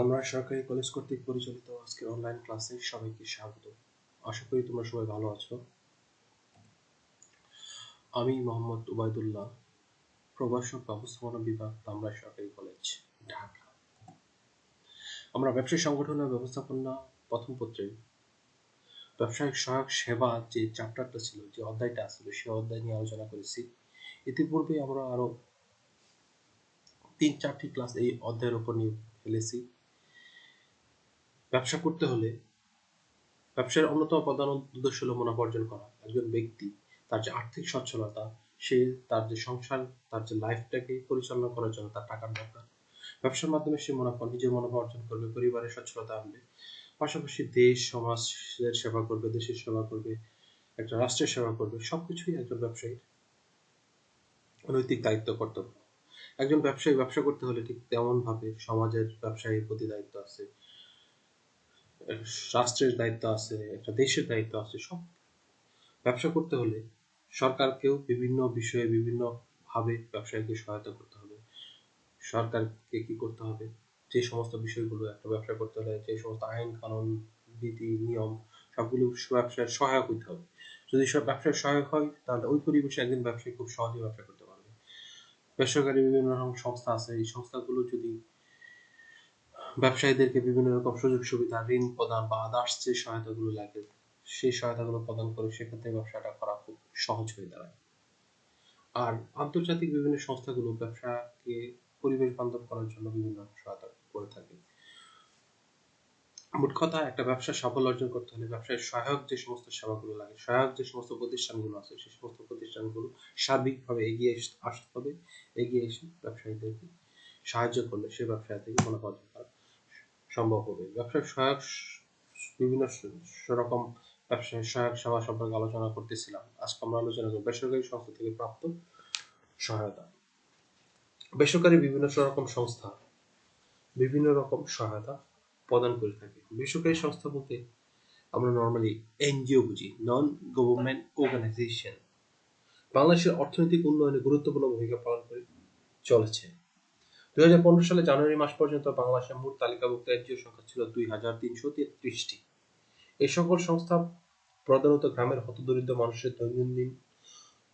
আমরা সরকারি কলেজ কর্তৃক পরিচালিত আজকের অনলাইন ক্লাসে সবাইকে স্বাগত। আশা করি তোমরা সবাই ভালো আছো। আমি মোহাম্মদ উবাইদুল্লাহ, প্রভাষক ব্যবস্থাপনা বিভাগ, ধামরাই সরকারি কলেজ, ঢাকা। আমরা ব্যবসায়িক সংগঠন ও ব্যবস্থাপনা প্রথম পত্রে ব্যবসায়িক সহায়ক সেবা যে চ্যাপ্টারটা ছিল, যে অধ্যায়টা ছিল, সেই অধ্যায় নিয়ে আলোচনা করেছি। ইতিপূর্বে আমরা আরো 3-4টি ক্লাস এই অধ্যায়ের উপর নিয়ে ফেলেছি। ব্যবসা করতে হলে ব্যবসার অন্যতম প্রধান উদ্দেশ্য হলো মুনাফা অর্জন করা। একজন ব্যক্তি তার যে আর্থিক সচ্ছলতা, সে তার যে সংসার, তার যে লাইফটাকে পরিচালনা করার জন্য তার টাকার দরকার। ব্যবসার মাধ্যমে সে নিজের মুনাফা অর্জন করবে, পরিবারের সচ্ছলতা আনবে, পাশাপাশি দেশ সমাজের সেবা করবে, দেশের সেবা করবে, একটা রাষ্ট্রের সেবা করবে। সবকিছুই একজন ব্যবসায়ীর নৈতিক দায়িত্ব, কর্তব্য। একজন ব্যবসায়ী ব্যবসা করতে হলে ঠিক তেমন ভাবে সমাজের ব্যবসায়ীর প্রতি দায়িত্ব আছে, রাষ্ট্রের দায়িত্ব আছে, একটা দেশের দায়িত্ব আছে। সব ব্যবসা করতে হলে সরকারকেও বিভিন্ন বিষয়ে বিভিন্ন ভাবে ব্যবসায়ীকে সহায়তা করতে হবে। সরকারকে কি করতে হবে, যে সমস্ত বিষয়গুলো একটা ব্যবসা করতে হলে, যে সমস্ত আইন কানুন বিধি নিয়ম, সবগুলো ব্যবসার সহায়ক হইতে হবে। যদি সব ব্যবসায় সহায়ক হয়, তাহলে ওই পরিবেশে একজন ব্যবসায়ী খুব সহজে ব্যবসা করতে পারবে। বেসরকারি বিভিন্ন রকম সংস্থা আছে, এই সংস্থাগুলো যদি ব্যবসায়ীদেরকে বিভিন্ন রকম সুযোগ সুবিধা, ঋণ প্রদান বা আদার্স যে সহায়তাগুলো লাগে, সেই সহায়তাগুলো প্রদান করে, সেক্ষেত্রে ব্যবসাটা করা খুব সহজ হয়ে দাঁড়ায়। আর আন্তর্জাতিক বিভিন্ন সংস্থাগুলো ব্যবসাকে পরিবেশ বান্ধব করার জন্য বিভিন্ন সহায়তা করে থাকে। মোট কথা, একটা ব্যবসার সাফল্য অর্জন করতে হলে ব্যবসায় সহায়ক যে সমস্ত সেবাগুলো লাগে, সহায়ক যে সমস্ত প্রতিষ্ঠানগুলো আছে, সেই সমস্ত প্রতিষ্ঠানগুলো সার্বিকভাবে এগিয়ে আসতে হবে। এগিয়ে এসে ব্যবসায়ীদেরকে সাহায্য করলে সে ব্যবসায় থেকে মুনাফা অর্জন করা সম্ভব হবে। ব্যবসায় সহায়ক বিভিন্ন রকম ব্যবসায় সহায়ক সেবা সম্পর্কে আলোচনা করতেছিলাম। আজকে আমরা আলোচনা করব বেসরকারি সংস্থা থেকে প্রাপ্ত সহায়তা। বেসরকারি বিভিন্ন রকম সংস্থা বিভিন্ন রকম সহায়তা প্রদান করে থাকে। বেসরকারি সংস্থা বলতে আমরা নর্মালি এনজিও বুঝি, নন গভর্নমেন্ট অর্গানাইজেশন। বাংলাদেশের অর্থনৈতিক উন্নয়নে গুরুত্বপূর্ণ ভূমিকা পালন করে চলেছে। 2015 সালে জানুয়ারি মাস পর্যন্ত বাংলাদেশের মোট তালিকাভুক্ত এনজিও সংখ্যা ছিল 2333টি। এই সকল সংস্থা প্রধানত গ্রামের হতদরিদ্র মানুষের দৈনন্দিন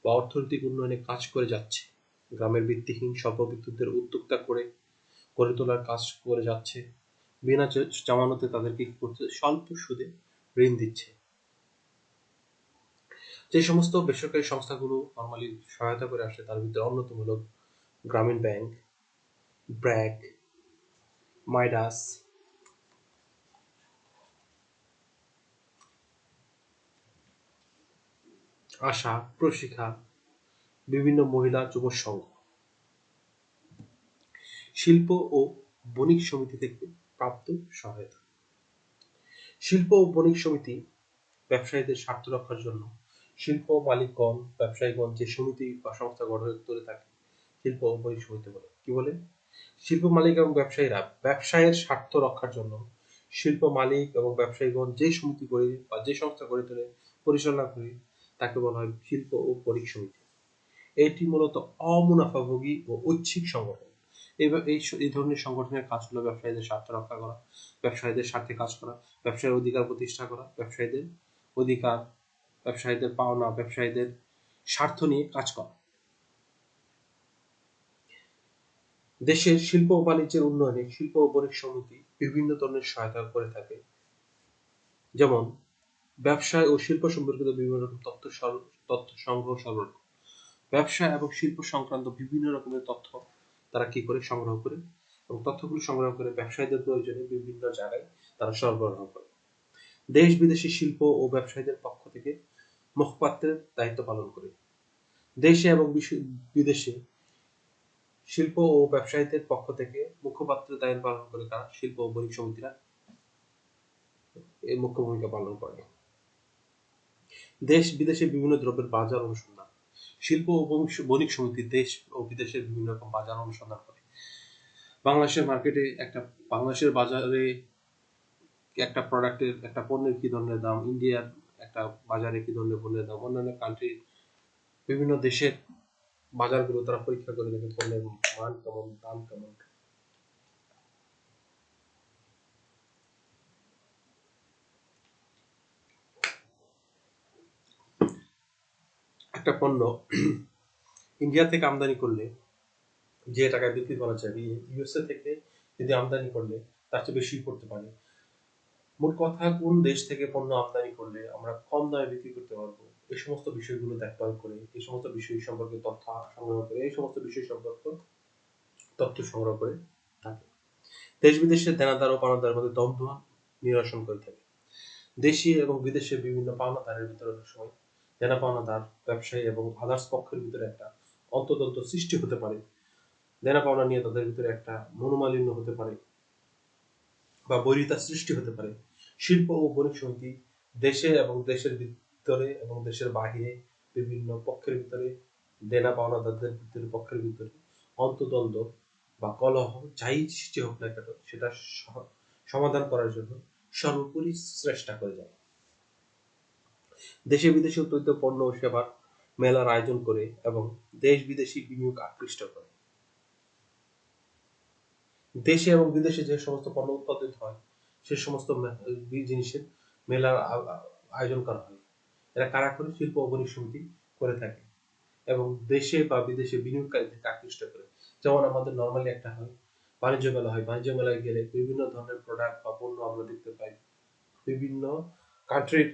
বা অর্থনৈতিক উন্নয়নে কাজ করে যাচ্ছে। গ্রামের ভিত্তিহীন স্বল্পবিদ্যুতের উদ্যোক্তা করে গড়ে তোলার কাজ করে যাচ্ছে। বিনা জামানতে তাদেরকে কি করছে, স্বল্প সুদে ঋণ দিচ্ছে। যে সমস্ত বেসরকারি সংস্থাগুলো নর্মালি সহায়তা করে আসে, তার ভিতরে অন্যতম হল গ্রামীণ ব্যাংক, ব্র্যাক, মাইডাস, আশা, প্রশিক্ষা, বিভিন্ন মহিলা যুব সংঘ। শিল্প ও বণিক সমিতি থেকে প্রাপ্ত সহায়তা। শিল্প ও বণিক সমিতি ব্যবসায়ীদের স্বার্থ রক্ষার জন্য শিল্প মালিকগণ, ব্যবসায়ীগণ যে সমিতি বা সংস্থা গঠন করে থাকে, শিল্প ও বণিক সমিতি বলে। কি বলে? শিল্প মালিক এবং ব্যবসায়ীরা ব্যবসায়ের স্বার্থ রক্ষার জন্য শিল্প মালিক এবং ব্যবসায়ীগণ যে সমিতি করে বা যে সংস্থা গড়ে তোলে, পরিচালনা করে, তাকে বলা হয় শিল্প ও বণিক সমিতি। এটি মূলত অমুনাফাভোগী ও ঐচ্ছিক সংগঠন। এই ধরনের সংগঠনের কাজ হলো ব্যবসায়ীদের স্বার্থ রক্ষা করা, ব্যবসায়ীদের স্বার্থে কাজ করা, ব্যবসায়ের অধিকার প্রতিষ্ঠা করা, ব্যবসায়ীদের অধিকার, ব্যবসায়ীদের পাওনা, ব্যবসায়ীদের স্বার্থ নিয়ে কাজ করা। দেশের শিল্প ও বাণিজ্যের উন্নয়নে শিল্প ও বণিক সমিতি বিভিন্ন ধরনের সহায়তা করে থাকে। যেমন ব্যবসায় ও শিল্প সম্পর্কিত বিভিন্ন রকম তথ্য সংগ্রহ সরবরাহ। ব্যবসা এবং শিল্প সংক্রান্ত বিভিন্ন রকমের তথ্য তারা কি করে সংগ্রহ করে, এবং তথ্যগুলো সংগ্রহ করে ব্যবসায়ীদের প্রয়োজনে বিভিন্ন জায়গায় তারা সরবরাহ করে। দেশ বিদেশি শিল্প ও ব্যবসায়ীদের পক্ষ থেকে মুখপাত্রের দায়িত্ব পালন করে। দেশে এবং বিদেশে শিল্প ও ব্যবসায়ীদের পক্ষ থেকে মুখপাত্রের দায়িত্ব পালন করে তারা শিল্প ও বণিক সমিতিরা এই মুখ্য ভূমিকা পালন করে। দেশ বিদেশে বিভিন্ন দ্রব্যের বাজার অনুসন্ধান। শিল্প ও বণিক সমিতি দেশ ও বিদেশের বিভিন্ন রকম বাজার অনুসন্ধান করে। বাংলাদেশের বাজারে একটা প্রোডাক্টের, একটা পণ্যের কি ধরনের দাম, ইন্ডিয়ার একটা বাজারে কি ধরনের পণ্যের দাম, অন্যান্য কান্ট্রির বিভিন্ন দেশের বাজারগুলো তারা পরীক্ষা করে দেখে পণ্যের মান কেমন, দাম কেমন। একটা পণ্য ইন্ডিয়া থেকে আমদানি করলে যে টাকায় বিক্রি করা যায়, ইউএসএ থেকে যদি আমদানি করলে তার চেয়ে বেশি করতে পারে। মোট কথা, কোন দেশ থেকে পণ্য আমদানি করলে আমরা কম দামে বিক্রি করতে পারবো, এই সমস্ত বিষয়গুলো দেখভাল করে, এই সমস্ত বিষয় সম্পর্কে তথ্য সংগ্রহ করে, এই সমস্ত বিষয় সম্পর্কে তথ্য সংগ্রহ করে থাকে। দেশ বিদেশের দেনাদার ও পাওনাদারের মধ্যে দ্বন্দ্ব নিরসন করে থাকে। দেশি এবং বিদেশে বিভিন্ন পাওনাদারের ভিতরে অনেক সময় দেনা পাওনাদার, ব্যবসায়ী এবং আদার্স পক্ষের ভিতরে একটা অন্তর্দ্বন্দ্ব সৃষ্টি হতে পারে। দেনা পাওনা নিয়ে তাদের ভিতরে একটা মনোমালিন্য হতে পারে বা বৈরিতা সৃষ্টি হতে পারে। শিল্প ও বণিক সমিতি দেশে এবং দেশের ভিতরে এবং দেশের বাহিরে বিভিন্ন পক্ষের ভিতরে, দেনা পাওনাদারদের ভিতরে পক্ষের ভিতরে অন্তর্দ্বন্দ্ব বা কলহ যাই সৃষ্টি হোক না কেন, সেটা সমাধান করার জন্য সর্বোপরি চেষ্টা করে যায়। দেশে বিদেশে উৎপাদিত পণ্য ও সেবার মেলার আয়োজন করে এবং দেশ বিদেশি বিনিয়োগ আকৃষ্ট করে। দেশে এবং বিদেশে যে সমস্ত পণ্য উৎপাদিত হয় সে সমস্ত জিনিসের মেলার আয়োজন করা হয়। এরা কারা করে? শিল্প ও বণিক সমিতি করে থাকে এবং দেশে বা বিদেশে বিনিয়োগকারীদেরকে আকৃষ্ট করে। যেমন আমাদের নর্মালি একটা হয় বাণিজ্য মেলা হয়, বাণিজ্য মেলায় গেলে বিভিন্ন ধরনের প্রোডাক্ট বা পণ্য আমরা দেখতে পাই। বিভিন্ন কান্ট্রির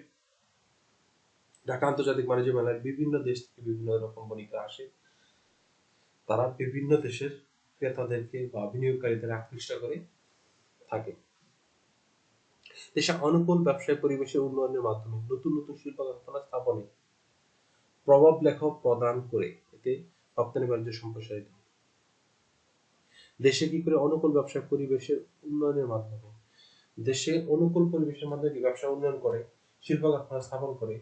ঢাকা আন্তর্জাতিক বাণিজ্য মেলায় বিভিন্ন দেশ থেকে বিভিন্ন রকম বণিকরা আসে। তারা বিভিন্ন দেশের ক্রেতাদেরকে বা বিনিয়োগকারীদের আকৃষ্ট করে থাকে। দেশে অনুকূল ব্যবসায় পরিবেশের উন্নয়নের মাধ্যমে নতুন নতুন শিল্প কারখানা স্থাপনে প্রভাব লেখ প্রদান করে এতে রপ্তানি বাণিজ্য সম্প্রসারিত। দেশে কি করে অনুকূল ব্যবসায় পরিবেশের উন্নয়নের মাধ্যমে, দেশে অনুকূল পরিবেশের মাধ্যমে ব্যবসা উন্নয়ন করে, শিল্প কারখানা স্থাপন করে,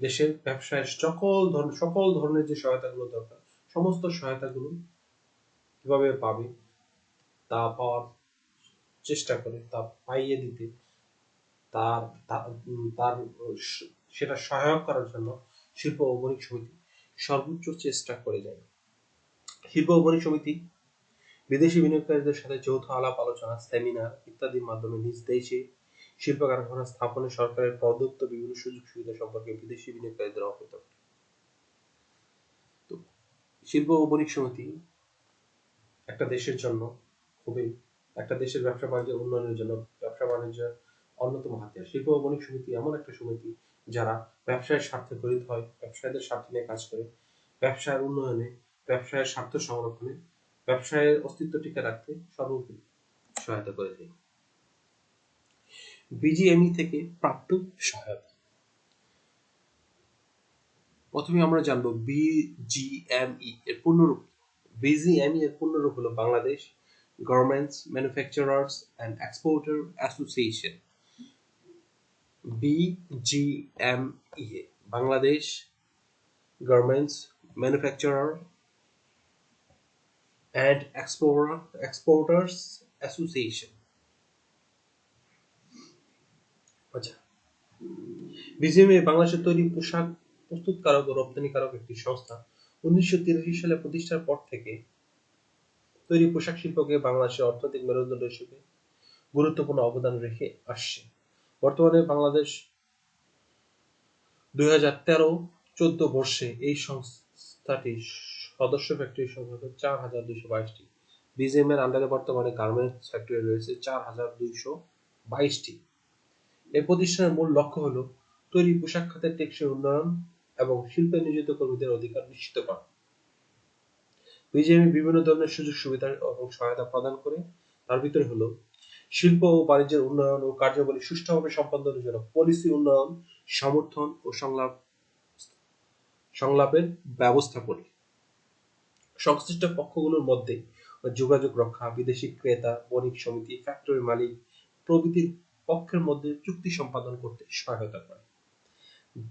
দেশের ব্যবসায় সকল ধরনের যে সহায়তাগুলো দরকার সমস্ত সহায়তাগুলো কিভাবে পাবে তা পাওয়ার চেষ্টা করে, তা পাইয়ে দিতে, তার সেটা সহায়ক করার জন্য শিল্প ও বণিক সমিতি সর্বোচ্চ চেষ্টা করে যায়। শিল্প ও বণিক সমিতি বিদেশি বিনিয়োগকারীদের সাথে যৌথ আলাপ আলোচনা, সেমিনার ইত্যাদির মাধ্যমে নিজ দেশে শিল্প কারখানা স্থাপনে সরকারের প্রদত্ত বিভিন্ন সুযোগ সুবিধা সম্পর্কে বিদেশি বিনিয়োগকারীদের অবহিত করে। তো শিল্প ও বণিক সমিতি একটা দেশের জন্য খুবই, একটা দেশের ব্যবসা বাণিজ্যের উন্নয়নের জন্য ব্যবসা বাণিজ্যের অন্যতম হাতিয়ার। শিল্প ও বণিক সমিতি এমন একটা সমিতি যারা ব্যবসায়ের স্বার্থে গঠিত হয়, ব্যবসায়ীদের স্বার্থ নিয়ে কাজ করে, ব্যবসার উন্নয়নে, ব্যবসায়ের স্বার্থ সংরক্ষণে, ব্যবসায়ের অস্তিত্ব টিকে রাখতে সর্বোপরি সহায়তা করে থাকে। বিজিএমই থেকে প্রাপ্ত সহায়তা। প্রথমে আমরা জানবো বিজিএমই এর পূর্ণরূপ। বিজিএমই এর পূর্ণরূপ হলো Bangladesh garments manufacturers and exporter association. BGMEA Bangladesh garments manufacturer and exporters association. আচ্ছা, বিজিএমই বাংলাদেশের তৈরি পোশাক প্রস্তুতকারক ও রপ্তানিকারক একটি সংস্থা। 1983 সালে প্রতিষ্ঠার পর থেকে তৈরি পোশাক শিল্পকে বাংলাদেশের অর্থনৈতিক মেরুদণ্ড হিসেবে গুরুত্বপূর্ণ অবদান রেখে আসছে। বর্তমানে বাংলাদেশ 2013-14 বর্ষে এই সংস্থাটির সদস্য ফ্যাক্টরির সংখ্যা 4,222টি। বিজিএম এর আন্ডারে বর্তমানে গার্মেন্টস ফ্যাক্টরি রয়েছে 4,222টি। এই প্রতিষ্ঠানের মূল লক্ষ্য হল তৈরি পোশাক খাতের টেকসই উন্নয়ন এবং শিল্পে নিয়োজিত কর্মীদের অধিকার নিশ্চিত করা। বিজিএমই বিভিন্ন ধরনের সুযোগ সুবিধা এবং সহায়তা প্রদান করে। তার ভিতরে হলো শিল্প ও বাণিজ্যের উন্নয়ন ও কার্যাবলী সুষ্ঠুভাবে সম্পাদনের জন্য পলিসি উন্নয়ন, সমর্থন ও সংলাপের ব্যবস্থা করে। সংশ্লিষ্ট পক্ষগুলোর মধ্যে যোগাযোগ রক্ষা, বিদেশি ক্রেতা, বণিক সমিতি, ফ্যাক্টরি মালিক প্রভৃতির পক্ষের মধ্যে চুক্তি সম্পাদন করতে সহায়তা করে।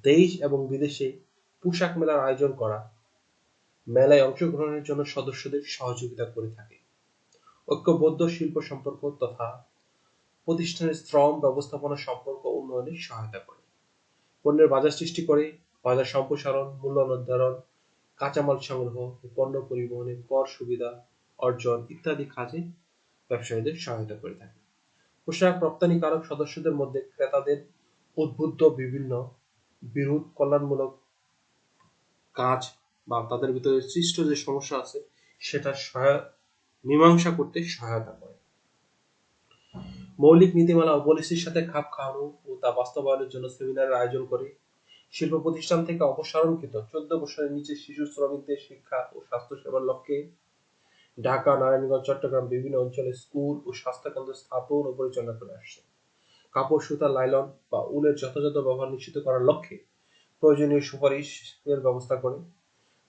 দেশ এবং বিদেশে পোশাক মেলার আয়োজন করা, মেলায় অংশগ্রহণের জন্য সদস্যদের সহযোগিতা করে থাকে। ঐক্যবদ্ধ শিল্প সম্পর্ক তথা প্রতিষ্ঠানের শ্রম ব্যবস্থাপনা সম্পর্ক উন্নয়নে সহায়তা করে। পণ্যের বাজার সৃষ্টি করে, বাজার সম্প্রসারণ, মূল্য নির্ধারণ, কাঁচামাল সংগ্রহ, পণ্য পরিবহনে কর সুবিধা অর্জন ইত্যাদি কাজে ব্যবসায়ীদের সহায়তা করে থাকে। পোশাক রপ্তানিকারক সদস্যদের মধ্যে ক্রেতাদের উদ্বুদ্ধ বিভিন্ন বিরোধ কল্যাণমূলক কাজ বা তাদের ভিতরে সৃষ্ট যে সমস্যা আছে সেটা মীমাংসা করতে সহায়তা করে। মৌলিক নীতিমালা ও পলিসির সাথে খাপ খাওয়ানো ও তা বাস্তবায়নের জন্য সেমিনারের আয়োজন করে। শিল্প প্রতিষ্ঠান থেকে অপসারণকৃত 14 বছরের নিচে শিশু শ্রমিকদের শিক্ষা ও স্বাস্থ্য সেবার লক্ষ্যে ঢাকা, নারায়ণগঞ্জ, চট্টগ্রাম বিভিন্ন অঞ্চলে স্কুল ও স্বাস্থ্যকেন্দ্র স্থাপন ও পরিচালনা করে আসছে। কাপড়, সুতা, লাইলন বা উলের যথাযথ ব্যবহার নিশ্চিত করার লক্ষ্যে প্রয়োজনীয় সুপারিশের ব্যবস্থা করে।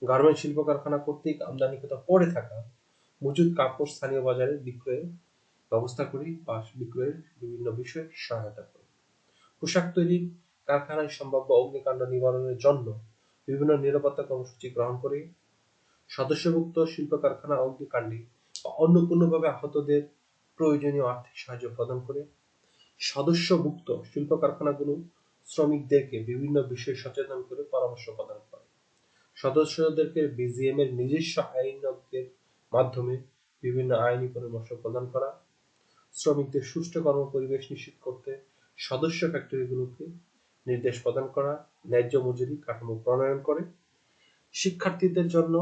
গার্মেন্ট শিল্প কারখানা কর্তৃক আমদানিকৃত পড়ে থাকা মজুদ কাপড় স্থানীয় বাজারে বিক্রয়ের ব্যবস্থা করি বা বিক্রয়ের বিভিন্ন বিষয়ে সহায়তা করি। পোশাক তৈরির কারখানায় সম্ভাব্য অগ্নিকাণ্ড নিবারণের জন্য বিভিন্ন নিরাপত্তা কর্মসূচি গ্রহণ করে। সদস্যভুক্ত শিল্প কারখানা অগ্নিকাণ্ডে বা অন্য কোনোভাবে আহতদের প্রয়োজনীয় আর্থিক সাহায্য প্রদান করে। সদস্যভুক্ত শিল্প কারখানাগুলো শ্রমিকদেরকে বিভিন্ন বিষয়ে সচেতন করে পরামর্শ প্রদান করে। সদস্যদেরকে বিজিএম এর নিজস্ব আইনজ্ঞের মাধ্যমে বিভিন্ন আইনি পরামর্শ প্রদান করা। শ্রমিকদের সুষ্ঠু কর্মপরিবেশ নিশ্চিত করতে সদস্য ফ্যাক্টরিগুলোকে নির্দেশ প্রদান করা। ন্যায্য মজুরি কাঠামো প্রণয়ন করে। শিক্ষার্থীদের জন্য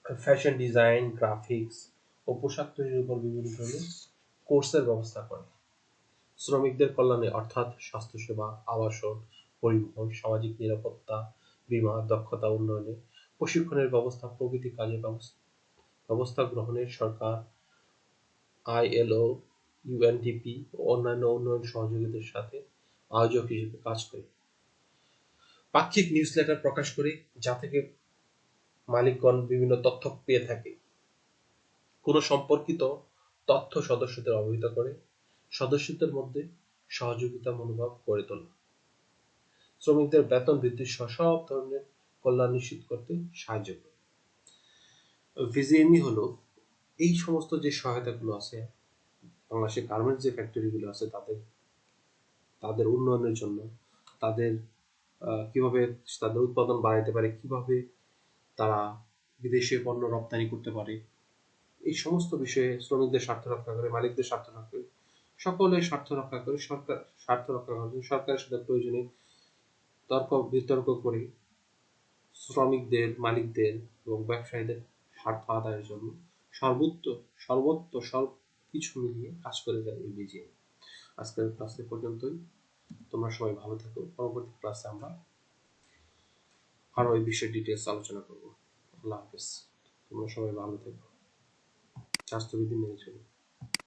ফ্যাশন ডিজাইন, গ্রাফিক্স ও পোশাক তৈরির উপর বিভিন্ন ধরনের কোর্সের ব্যবস্থা করে। শ্রমিকদের কল্যাণে অর্থাৎ স্বাস্থ্যসেবা, আবাসন, পরিবহন, সামাজিক নিরাপত্তা, বীমা, দক্ষতা উন্নয়নে, প্রশিক্ষণের ব্যবস্থা প্রভৃতি কাজে ব্যবস্থা গ্রহণে সরকার, আইএলও, ইউএনডিপি ও অন্যান্য উন্নয়ন সহযোগীদের সাথে আয়োজক হিসেবে কাজ করে। পাক্ষিক নিউজলেটার প্রকাশ করে যা থেকে মালিকগণ বিভিন্ন তথ্য পেয়ে থাকে। কোন সম্পর্কিত তথ্য সদস্যদের অবহিত করে। সদস্যদের মধ্যে সহযোগিতা মনোভাব গড়ে তোলা। শ্রমিকদের বেতন বৃদ্ধি সহ সব ধরনের কল্যাণ নিশ্চিত করতে সাহায্য করে। ভিজিএমই হলো এই সমস্ত যে সহায়তাগুলো আছে বাংলাদেশের গার্মেন্টস যে ফ্যাক্টরিগুলো আছে তাদের উন্নয়নের জন্য, তাদের কিভাবে তাদের উৎপাদন বাড়াইতে পারে, কিভাবে তারা বিদেশে পণ্য রপ্তানি করতে পারে, এই সমস্ত বিষয়ে শ্রমিকদের স্বার্থ রক্ষা করে, মালিকদের স্বার্থ রক্ষা করে, সকলের স্বার্থ রক্ষা করে, সরকার স্বার্থ রক্ষা করার জন্য সরকারের সাথে প্রয়োজনে তর্ক বিতর্ক করে শ্রমিকদের, মালিকদের এবং ব্যবসায়ীদের স্বার্থ আদায়ের জন্য সর্বত্র সব কিছু মিলিয়ে কাজ করে যায় এই বিজিএম। আজকের ক্লাসে পর্যন্তই। তোমরা সবাই ভালো থাকো। পরবর্তী ক্লাসে আমরা আরো এই বিষয়ে ডিটেলস আলোচনা করবো। আল্লাহ হাফেজ। তোমরা সবাই ভালো থেকো, স্বাস্থ্যবিধি মেনে চলো।